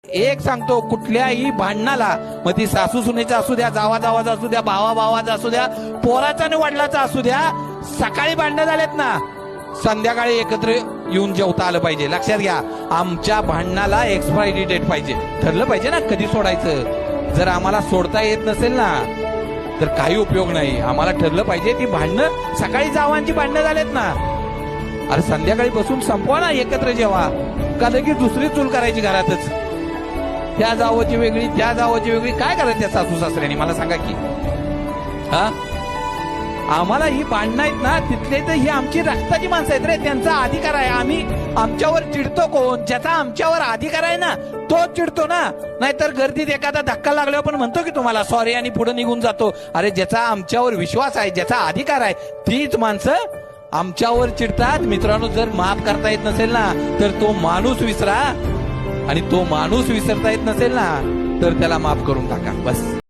एक सांगतो, कुठल्याही भांडणाला, मग ती सासू सुनेचा असू द्या, जावा जावाचा असू द्या, भावा भावाचा असू द्या, पोराचा आणि वडिलाचा असू द्या, सकाळी भांडणं झालेत ना, संध्याकाळी एकत्र येऊन जेवता आलं पाहिजे. लक्षात घ्या, आमच्या भांडणाला एक्सपायरी डेट पाहिजे, ठरलं पाहिजे ना कधी सोडायचं. जर आम्हाला सोडता येत नसेल ना तर काही उपयोग नाही. आम्हाला ठरलं पाहिजे ती भांडणं, सकाळी जावांची भांडणं झालेत ना, अरे संध्याकाळी बसून संपवा ना, एकत्र जेवा. का लगेच दुसरी चूल करायची घरातच, त्या जावची वेगळी त्या जावची वेगळी, काय करायचं त्या सासू सासऱ्यांनी मला सांगा की. हा, आम्हाला ही भांडणं आहेत ना तिथले तर ही आमची रक्ताची माणसं आहेत रे, त्यांचा अधिकार आहे. आम्ही आमच्यावर चिडतो कोण, ज्याचा आमच्यावर अधिकार आहे ना तोच चिडतो ना. नाहीतर गर्दीत एखादा धक्का लागल्यावर पण म्हणतो की तुम्हाला सॉरी आणि पुढे निघून जातो. अरे ज्याचा आमच्यावर विश्वास आहे, ज्याचा अधिकार आहे, तीच माणसं आमच्यावर चिडतात. मित्रांनो, जर माफ करता येत नसेल ना तर तो माणूस विसरा, आणि तो माणूस विसरता येत नसेल ना तर त्याला माफ करून टाका, बस.